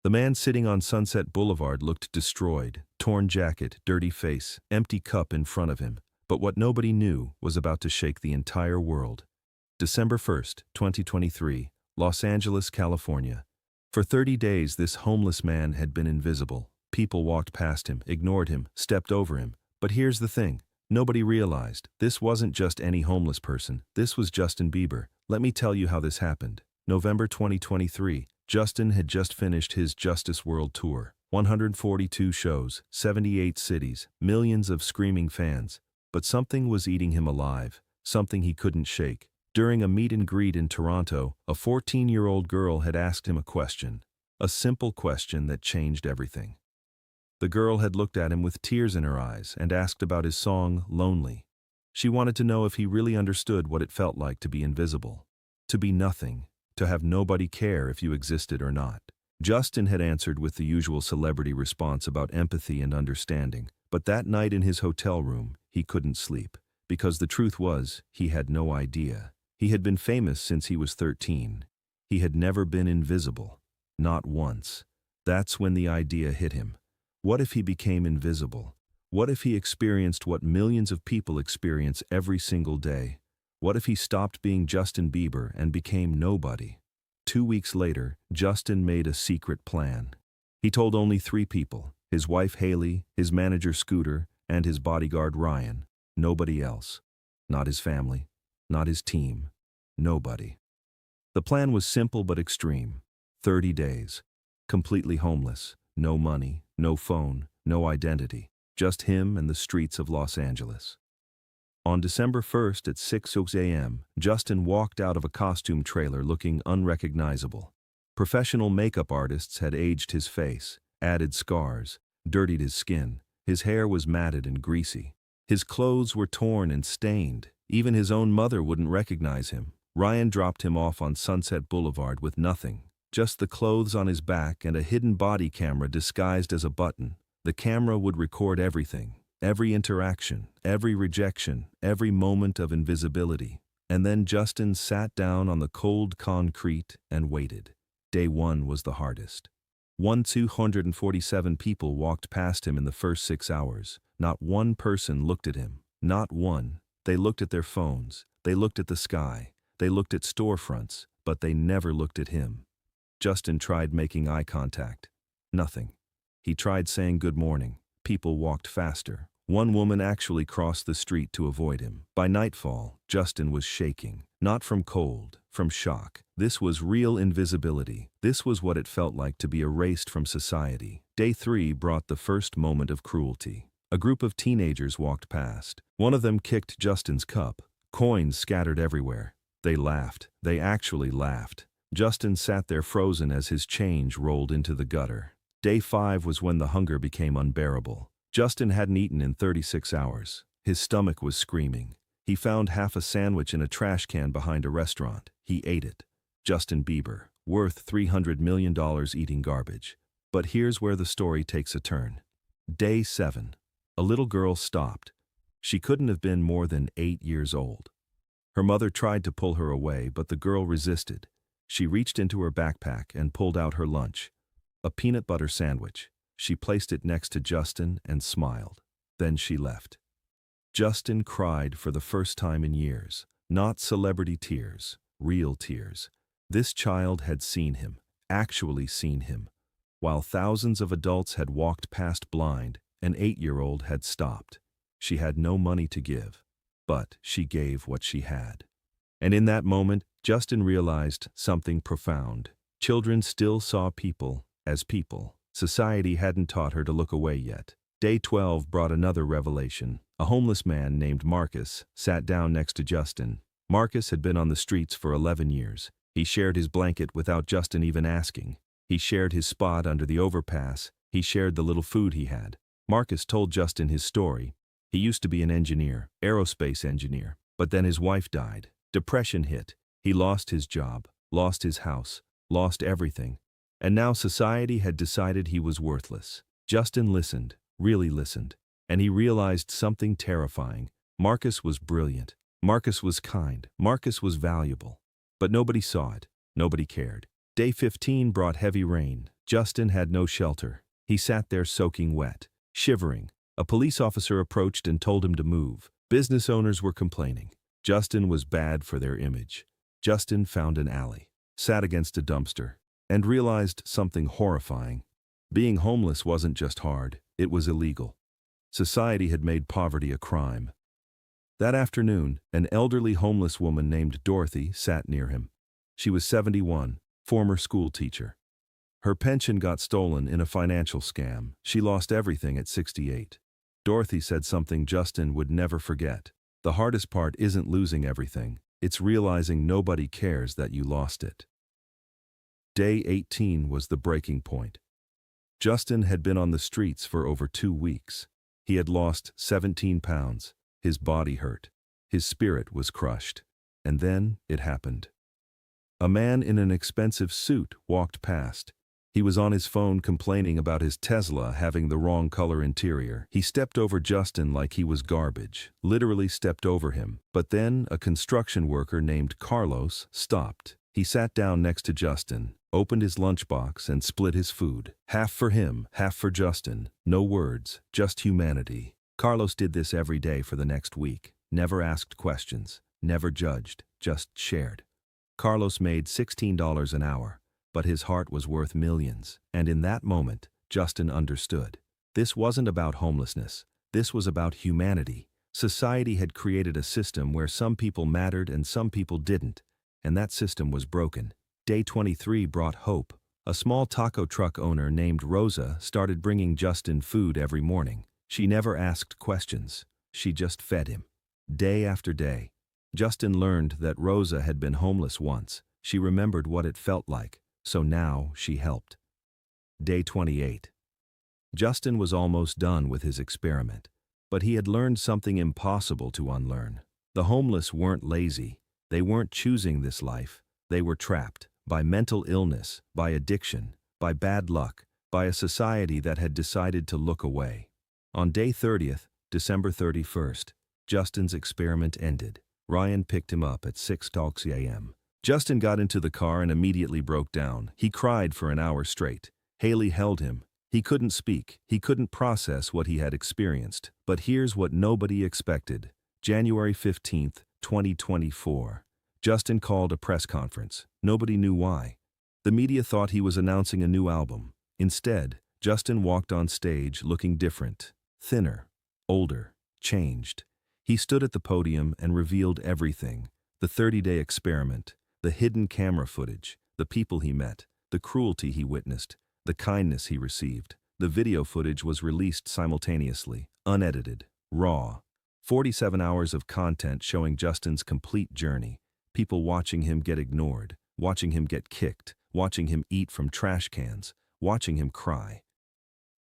The man sitting on Sunset Boulevard looked destroyed, torn jacket, dirty face, empty cup in front of him. But what nobody knew was about to shake the entire world. December 1st, 2023, Los Angeles, California. For 30 days, this homeless man had been invisible. People walked past him, ignored him, stepped over him. But here's the thing. Nobody realized. This wasn't just any homeless person. This was Justin Bieber. Let me tell you how this happened. November 2023. Justin had just finished his Justice World Tour. 142 shows, 78 cities, millions of screaming fans. But something was eating him alive, something he couldn't shake. During a meet and greet in Toronto, a 14-year-old girl had asked him a question. A simple question that changed everything. The girl had looked at him with tears in her eyes and asked about his song, Lonely. She wanted to know if he really understood what it felt like to be invisible. To be nothing. To have nobody care if you existed or not. Justin had answered with the usual celebrity response about empathy and understanding, but that night in his hotel room, he couldn't sleep. Because the truth was, he had no idea. He had been famous since he was 13. He had never been invisible. Not once. That's when the idea hit him. What if he became invisible? What if he experienced what millions of people experience every single day? What if he stopped being Justin Bieber and became nobody? 2 weeks later, Justin made a secret plan. He told only 3 people, his wife Haley, his manager Scooter, and his bodyguard Ryan. Nobody else. Not his family. Not his team. Nobody. The plan was simple but extreme. 30 days. Completely homeless. No money, no phone, no identity. Just him and the streets of Los Angeles. On December 1st at 6 a.m., Justin walked out of a costume trailer looking unrecognizable. Professional makeup artists had aged his face, added scars, dirtied his skin. His hair was matted and greasy. His clothes were torn and stained. Even his own mother wouldn't recognize him. Ryan dropped him off on Sunset Boulevard with nothing. Just the clothes on his back and a hidden body camera disguised as a button. The camera would record everything. Every interaction, every rejection, every moment of invisibility. And then Justin sat down on the cold concrete and waited. Day 1 was the hardest. 247 people walked past him in the first 6 hours. Not one person looked at him. Not one. They looked at their phones. They looked at the sky. They looked at storefronts, but they never looked at him. Justin tried making eye contact. Nothing. He tried saying good morning. People walked faster. One woman actually crossed the street to avoid him. By nightfall, Justin was shaking. Not from cold, from shock. This was real invisibility. This was what it felt like to be erased from society. Day 3 brought the first moment of cruelty. A group of teenagers walked past. One of them kicked Justin's cup. Coins scattered everywhere. They laughed. They actually laughed. Justin sat there frozen as his change rolled into the gutter. Day 5 was when the hunger became unbearable. Justin hadn't eaten in 36 hours. His stomach was screaming. He found half a sandwich in a trash can behind a restaurant. He ate it. Justin Bieber, worth $300 million eating garbage. But here's where the story takes a turn. Day 7. A little girl stopped. She couldn't have been more than 8 years old. Her mother tried to pull her away, but the girl resisted. She reached into her backpack and pulled out her lunch. A peanut butter sandwich. She placed it next to Justin and smiled. Then she left. Justin cried for the first time in years. Not celebrity tears, real tears. This child had seen him, actually seen him. While thousands of adults had walked past blind, an 8-year-old had stopped. She had no money to give, but she gave what she had. And in that moment, Justin realized something profound. Children still saw people as people. Society hadn't taught her to look away yet. Day 12 brought another revelation. A homeless man named Marcus sat down next to Justin. Marcus had been on the streets for 11 years. He shared his blanket without Justin even asking. He shared his spot under the overpass. He shared the little food he had. Marcus told Justin his story. He used to be an engineer, aerospace engineer. But then his wife died. Depression hit. He lost his job, lost his house, lost everything. And now society had decided he was worthless. Justin listened, really listened. And he realized something terrifying. Marcus was brilliant. Marcus was kind. Marcus was valuable. But nobody saw it. Nobody cared. Day 15 brought heavy rain. Justin had no shelter. He sat there soaking wet, shivering. A police officer approached and told him to move. Business owners were complaining. Justin was bad for their image. Justin found an alley, sat against a dumpster, and realized something horrifying. Being homeless wasn't just hard, it was illegal. Society had made poverty a crime. That afternoon, an elderly homeless woman named Dorothy sat near him. She was 71, former school teacher. Her pension got stolen in a financial scam. She lost everything at 68. Dorothy said something Justin would never forget. The hardest part isn't losing everything, it's realizing nobody cares that you lost it. Day 18 was the breaking point. Justin had been on the streets for over 2 weeks. He had lost 17 pounds. His body hurt. His spirit was crushed. And then it happened. A man in an expensive suit walked past. He was on his phone complaining about his Tesla having the wrong color interior. He stepped over Justin like he was garbage, literally stepped over him. But then a construction worker named Carlos stopped. He sat down next to Justin, opened his lunchbox and split his food. Half for him, half for Justin. No words, just humanity. Carlos did this every day for the next week. Never asked questions, never judged, just shared. Carlos made $16 an hour, but his heart was worth millions. And in that moment, Justin understood. This wasn't about homelessness. This was about humanity. Society had created a system where some people mattered and some people didn't. And that system was broken. Day 23 brought hope. A small taco truck owner named Rosa started bringing Justin food every morning. She never asked questions. She just fed him. Day after day. Justin learned that Rosa had been homeless once. She remembered what it felt like, so now she helped. Day 28. Justin was almost done with his experiment, but he had learned something impossible to unlearn. The homeless weren't lazy. They weren't choosing this life. They were trapped by mental illness, by addiction, by bad luck, by a society that had decided to look away. On day 30th, December 31st, Justin's experiment ended. Ryan picked him up at 6:00 a.m. Justin got into the car and immediately broke down. He cried for an hour straight. Haley held him. He couldn't speak. He couldn't process what he had experienced. But here's what nobody expected. January 15th, 2024. Justin called a press conference. Nobody knew why. The media thought he was announcing a new album. Instead, Justin walked on stage looking different, thinner, older, changed. He stood at the podium and revealed everything. The 30-day experiment, the hidden camera footage, the people he met, the cruelty he witnessed, the kindness he received. The video footage was released simultaneously, unedited, raw. 47 hours of content showing Justin's complete journey. People watching him get ignored, watching him get kicked, watching him eat from trash cans, watching him cry.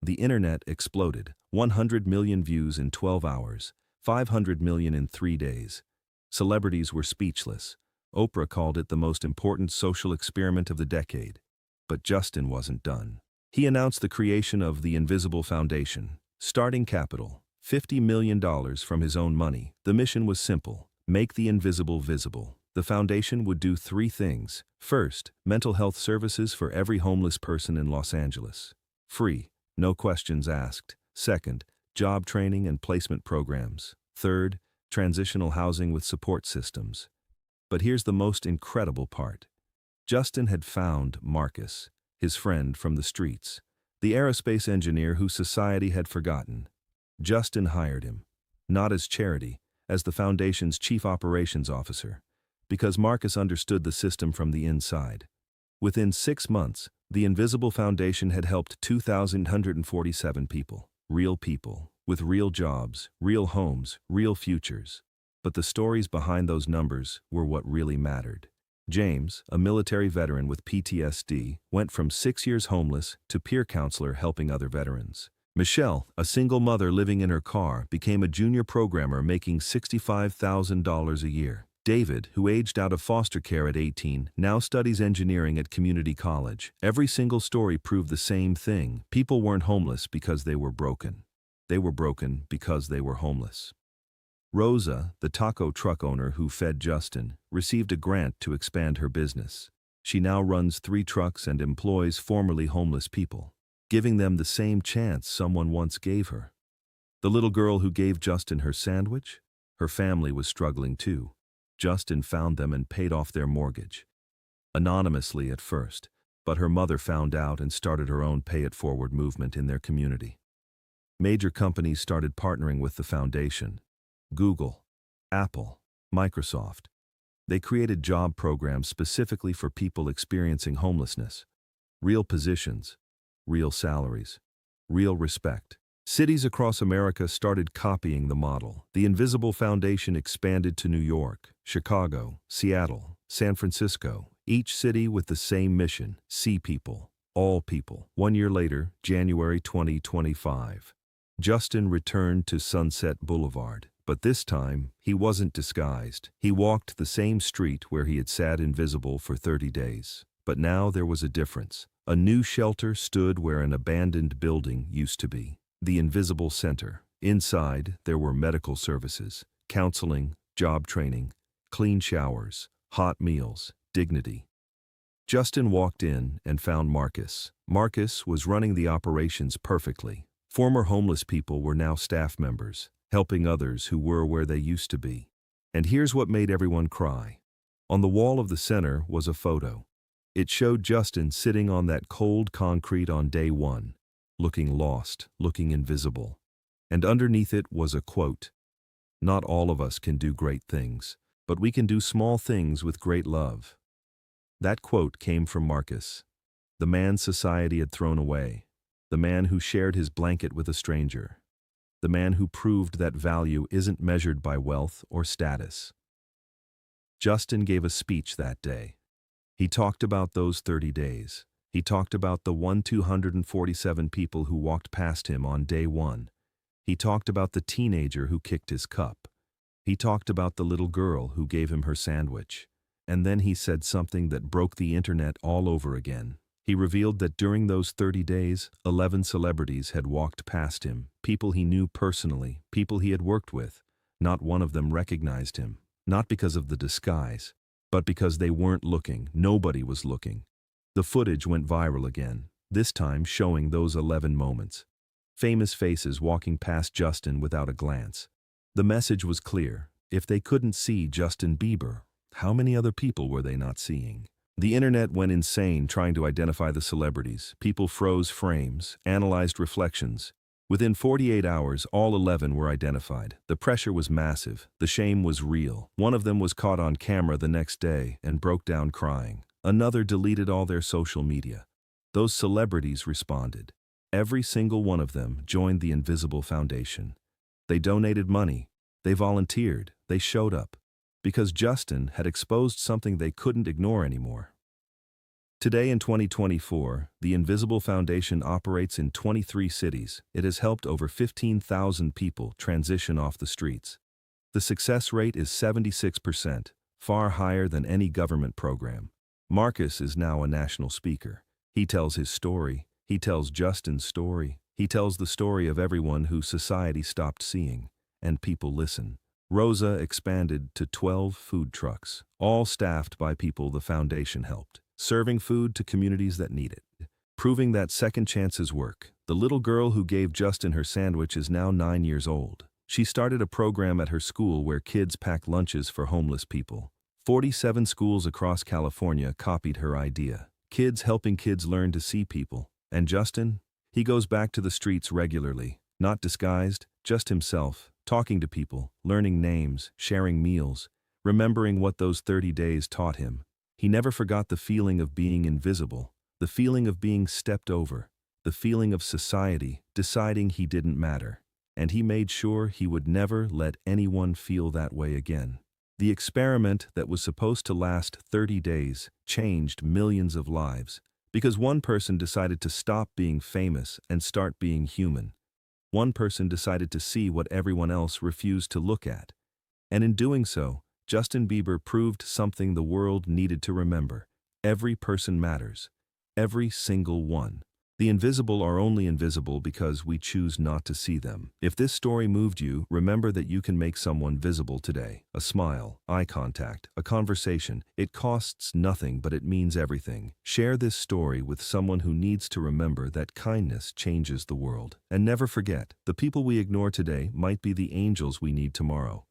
The internet exploded. 100 million views in 12 hours, 500 million in 3 days. Celebrities were speechless. Oprah called it the most important social experiment of the decade. But Justin wasn't done. He announced the creation of the Invisible Foundation. Starting capital, $50 million from his own money. The mission was simple: make the invisible visible. The foundation would do 3 things. First, mental health services for every homeless person in Los Angeles. Free, no questions asked. Second, job training and placement programs. Third, transitional housing with support systems. But here's the most incredible part. Justin had found Marcus, his friend from the streets, the aerospace engineer who society had forgotten. Justin hired him, not as charity, as the foundation's chief operations officer, because Marcus understood the system from the inside. Within 6 months, the Invisible Foundation had helped 2,147 people, with real jobs, real homes, real futures. But the stories behind those numbers were what really mattered. James, a military veteran with PTSD, went from 6 years homeless to peer counselor helping other veterans. Michelle, a single mother living in her car, became a junior programmer making $65,000 a year. David, who aged out of foster care at 18, now studies engineering at community college. Every single story proved the same thing. People weren't homeless because they were broken. They were broken because they were homeless. Rosa, the taco truck owner who fed Justin, received a grant to expand her business. She now runs 3 trucks and employs formerly homeless people, giving them the same chance someone once gave her. The little girl who gave Justin her sandwich? Her family was struggling too. Justin found them and paid off their mortgage. Anonymously at first, but her mother found out and started her own Pay It Forward movement in their community. Major companies started partnering with the foundation. Google, Apple, Microsoft. They created job programs specifically for people experiencing homelessness. Real positions, real salaries, real respect. Cities across America started copying the model. The Invisible Foundation expanded to New York, Chicago, Seattle, San Francisco, each city with the same mission: see people, all people. 1 year later, January 2025, Justin returned to Sunset Boulevard. But this time, he wasn't disguised. He walked the same street where he had sat invisible for 30 days. But now there was a difference. A new shelter stood where an abandoned building used to be. The Invisible Center. Inside, there were medical services, counseling, job training, clean showers, hot meals, dignity. Justin walked in and found Marcus. Marcus was running the operations perfectly. Former homeless people were now staff members, helping others who were where they used to be. And here's what made everyone cry. On the wall of the center was a photo. It showed Justin sitting on that cold concrete on day 1. Looking lost, looking invisible. And underneath it was a quote. "Not all of us can do great things, but we can do small things with great love." That quote came from Marcus, the man society had thrown away, the man who shared his blanket with a stranger, the man who proved that value isn't measured by wealth or status. Justin gave a speech that day. He talked about those 30 days. He talked about the 247 people who walked past him on day 1. He talked about the teenager who kicked his cup. He talked about the little girl who gave him her sandwich. And then he said something that broke the internet all over again. He revealed that during those 30 days, 11 celebrities had walked past him, people he knew personally, people he had worked with. Not one of them recognized him, not because of the disguise, but because they weren't looking. Nobody was looking. The footage went viral again, this time showing those 11 moments. Famous faces walking past Justin without a glance. The message was clear. If they couldn't see Justin Bieber, how many other people were they not seeing? The internet went insane trying to identify the celebrities. People froze frames, analyzed reflections. Within 48 hours, all 11 were identified. The pressure was massive. The shame was real. One of them was caught on camera the next day and broke down crying. Another deleted all their social media. Those celebrities responded. Every single one of them joined the Invisible Foundation. They donated money. They volunteered. They showed up. Because Justin had exposed something they couldn't ignore anymore. Today in 2024, the Invisible Foundation operates in 23 cities. It has helped over 15,000 people transition off the streets. The success rate is 76%, far higher than any government program. Marcus is now a national speaker. He tells his story. He tells Justin's story. He tells the story of everyone who society stopped seeing, and people listen. Rosa expanded to 12 food trucks, all staffed by people the foundation helped, serving food to communities that need it, proving that second chances work. The little girl who gave Justin her sandwich is now 9 years old. She started a program at her school where kids pack lunches for homeless people. 47 schools across California copied her idea. Kids helping kids learn to see people. And Justin? He goes back to the streets regularly, not disguised, just himself, talking to people, learning names, sharing meals, remembering what those 30 days taught him. He never forgot the feeling of being invisible, the feeling of being stepped over, the feeling of society deciding he didn't matter. And he made sure he would never let anyone feel that way again. The experiment that was supposed to last 30 days changed millions of lives because one person decided to stop being famous and start being human. One person decided to see what everyone else refused to look at. And in doing so, Justin Bieber proved something the world needed to remember. Every person matters. Every single one. The invisible are only invisible because we choose not to see them. If this story moved you, remember that you can make someone visible today. A smile, eye contact, a conversation. It costs nothing, but it means everything. Share this story with someone who needs to remember that kindness changes the world. And never forget, the people we ignore today might be the angels we need tomorrow.